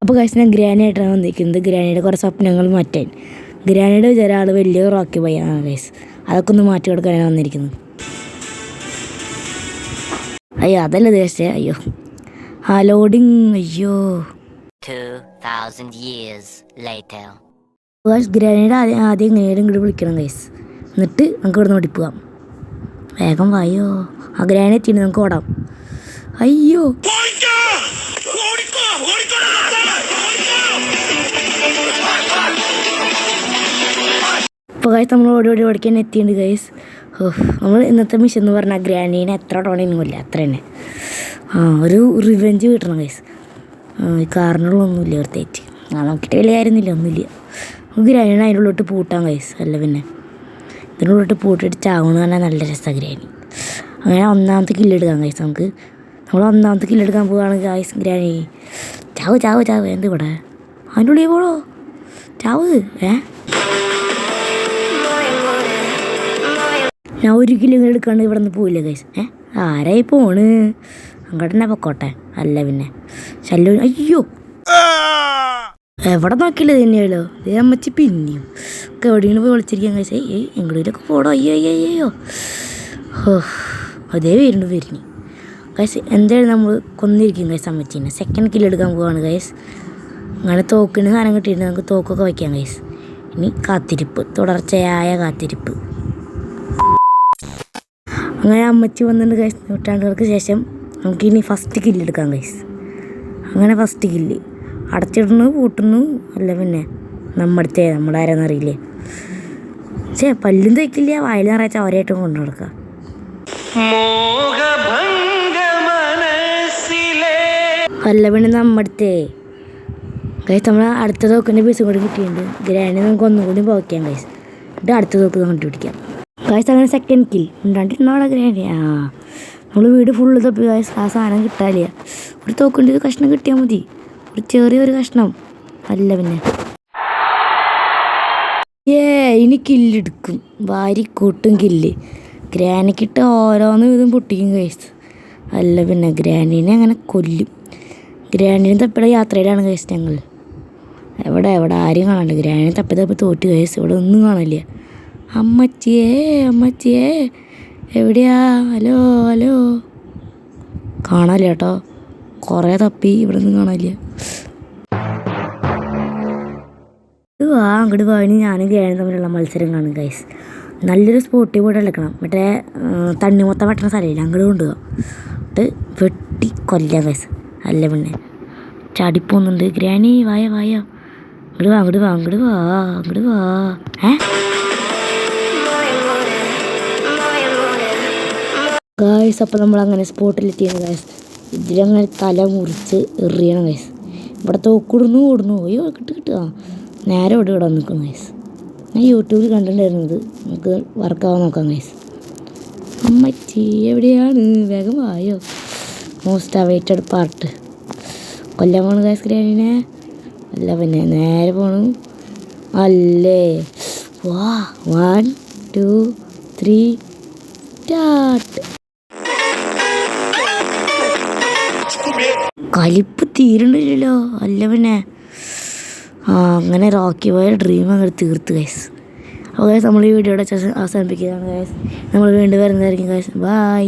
അപ്പോൾ ഗൈസ് ഞാൻ ഗ്രാനിയായിട്ടാണ് വന്നിരിക്കുന്നത്. ഗ്രാനിയുടെ കുറേ സ്വപ്നങ്ങൾ മാറ്റാൻ. ഗ്രാനിയുടെ വിചാരം ആൾ വലിയ റോക്കി ബോയാണ് ഗൈസ്. അതൊക്കെ ഒന്ന് മാറ്റി കൊടുക്കാനാണ് വന്നിരിക്കുന്നത്. അയ്യോ അതല്ല ഉദ്ദേശിച്ചേ. അയ്യോ ആ ലോഡിങ്. അയ്യോ 2000 years later. ഗൈസ് ഗ്രാനിയുടെ ആദ്യം എങ്ങനെയാലും ഇങ്ങോട്ട് വിളിക്കണം ഗൈസ്. എന്നിട്ട് നമുക്ക് ഇവിടെ നിന്ന് ഓടിപ്പോകാം. വേഗം വായോ. ആ ഗ്രാനി എത്തിയിട്ട് നമുക്ക് ഓടാം. അയ്യോ ഇപ്പോൾ ഗൈസ് നമ്മൾ ഓടി ഓടിക്കാൻ എത്തിയിട്ടുണ്ട് ഗൈസ്. നമ്മൾ ഇന്നത്തെ മിഷൻ എന്ന് പറഞ്ഞാൽ ഗ്രാനീനെ എത്ര ടോണിനും കൊല്ല അത്ര തന്നെ. ഒരു റിവെഞ്ച് കിട്ടണം ഗൈസ്. ഈ കാറിനുള്ളൊന്നുമില്ല പ്രത്യേകിച്ച്. നോക്കിയിട്ട് വലിയ കാര്യമൊന്നുമില്ല, ഒന്നുമില്ല. നമുക്ക് ഗ്രാനീനെ അതിൻ്റെ ഉള്ളിട്ട് പൂട്ടാം ഗൈസ്. അല്ല പിന്നെ ഇതിനുള്ളിട്ട് പൂട്ടിയിട്ട് ചാവണമെന്ന് പറഞ്ഞാൽ നല്ല രസമാണ് ഗ്രാനി. അങ്ങനെ ഒന്നാമത്തെ കില്ലെടുക്കാം ഗൈസ്. നമ്മൾ ഒന്നാമത്തെ കില്ലെടുക്കാൻ പോവുകയാണ് ഗൈസ്. ഗ്രാനി ചാവ് ചാവ് ചാവ്. എന്ത് ഇവിടെ അതിൻ്റെ ഉള്ളിൽ പോടോ ചാവ്. ഞാൻ ഒരു കിലോ എടുക്കാണ്ട് ഇവിടെ നിന്ന് പോയില്ല ഗൈസ്. ആരായി പോണ്? അങ്ങോട്ട് തന്നെ പൊക്കോട്ടെ. അല്ല പിന്നെ ശല്യം. അയ്യോ എവിടെ നോക്കിയില്ല തന്നെയല്ലോ. ഇതേ അമ്മച്ചി പിന്നെയും ഒക്കെ എവിടെയെങ്കിലും പോയി വിളിച്ചിരിക്കാൻ ഗൈസ്. എങ്ങോട്ടേലൊക്കെ പോടോ. അയ്യോ അയ്യോ അയ്യോ. അതേ വരുന്നു ഗൈസ്. എന്തായാലും നമ്മൾ കൊന്നിരിക്കും ഗൈസ് അമ്മച്ചീനെ. സെക്കൻഡ് കില്ല് എടുക്കാൻ പോവാണ് ഗൈസ്. അങ്ങനെ തോക്കിന് സാധനം കിട്ടിയിട്ട് നമുക്ക് തോക്കൊക്കെ വയ്ക്കാം ഗൈസ്. ഇനി കാത്തിരിപ്പ്, തുടർച്ചയായ കാത്തിരിപ്പ്. അങ്ങനെ അമ്മച്ചി വന്നിട്ടുണ്ട് ഗൈസ്. നൂറ്റാണ്ടുകൾക്ക് ശേഷം നമുക്കിനി ഫസ്റ്റ് കില്ല് എടുക്കാം ഗൈസ്. അങ്ങനെ ഫസ്റ്റ് കില്ല് അടച്ചിടുന്നു പൂട്ടുന്നു. അല്ല പിന്നെ നമ്മളാരെന്നറിയില്ലേ. പല്ലും തയ്ക്കില്ല, വായിൽ നിറച്ച അവരായിട്ടും കൊണ്ടു നടക്കുക. അല്ല പിന്നെ ഗൈസ് നമ്മൾ അടുത്ത തോക്കിൻ്റെ പീസും കൂടി കിട്ടിയിട്ടുണ്ട്. ഗ്രാനി നമുക്ക് ഒന്നും കൂടി പോക്കാം ഗൈസ്. എന്നിട്ട് അടുത്ത തോക്ക് കണ്ടുപിടിക്കാം ഗൈസ്. അങ്ങനെ സെക്കൻഡ് കിൽ ഉണ്ടാണ്ടിരുന്നവിടെ ഗ്രാനി. നമ്മൾ വീട് ഫുള്ള് തപ്പി ഗൈസ്. ആ സാധനം കിട്ടാനില്ല. ഒരു തോക്കിൻ്റെ ഒരു കഷ്ണം കിട്ടിയാൽ മതി, ഒരു ചെറിയൊരു കഷ്ണം. അല്ല പിന്നെ ഇനി കില്ലെടുക്കും. വാരിക്കൂട്ടും കില്ല്. ഗ്രാനിക്കിട്ട് ഓരോന്നും ഇതും പൊട്ടിക്കും ഗൈസ്. അല്ല പിന്നെ ഗ്രാനീനെ അങ്ങനെ കൊല്ലും. ഗ്രാനീനെ തപ്പിയുടെ യാത്രയിലാണ് ഗൈസ് ഞങ്ങൾ. എവിടെ ആരും കാണാണ്ട്. ഗ്രാനീനെ തപ്പി തോറ്റ് ഗൈസ്. ഇവിടെ ഒന്നും കാണില്ല. അമ്മച്ചിയേ എവിടെയാ? ഹലോ കാണാനില്ല കേട്ടോ. കുറേ തപ്പി ഇവിടെ ഒന്നും കാണില്ല. അങ്ങോട്ട് പോയി ഞാനും ഗ്രാനും തമ്മിലുള്ള മത്സരം കാണും ഗൈസ്. നല്ലൊരു സ്പോട്ടിൽ പോയിട്ട് എടുക്കണം. മറ്റേ തണ്ണിമൊത്തം വെട്ടണ സ്ഥലമില്ല, അങ്ങോട്ട് കൊണ്ടുപോകാം. എന്നിട്ട് വെട്ടി കൊല്ലാം ഗൈസ്. അല്ല പിന്നെ ചാടിപ്പോന്നുണ്ട്. ഗ്രാനി വായോ അങ്ങോട്ട് വാ. ഗൈസ് അപ്പോൾ നമ്മളങ്ങനെ സ്പോട്ടിലെത്തിയാണ് ഗൈസ്. ഇതിലങ്ങനെ തല മുറിച്ച് എറിയണം ഗൈസ്. ഇവിടെ തോക്കിടുന്നു. അയ്യോ കിട്ടുക. നേരെ ഇവിടെ നിൽക്കുന്നു ഗൈസ്. ഞാൻ യൂട്യൂബിൽ കണ്ടിട്ടുണ്ടായിരുന്നത്. നമുക്ക് വർക്കാവാൻ നോക്കാം ഗൈസ്. അമ്മച്ചി എവിടെയാണ്? വേഗം വായോ. Most awaited part. കൊല്ലാൻ പോണു ഗൈസ് ഗ്രാനിനെ. അല്ല പിന്നെ നേരെ പോണു. അല്ലേ വാ. 1 2 3 സ്റ്റാർട്ട്. കലിപ്പ് തീരണ്ടില്ലല്ലോ. അല്ല പിന്നെ അങ്ങനെ റോക്കി പോയ ഡ്രീം അങ്ങനെ തീർത്ത് ഗൈസ്. അപ്പോൾ ഗൈസ് നമ്മൾ ഈ വീഡിയോയുടെ അവസാനിപ്പിക്കുകയാണ് ഗൈസ്. നമ്മൾ വീണ്ടും വരുന്നതായിരിക്കും ഗൈസ്. ബൈ.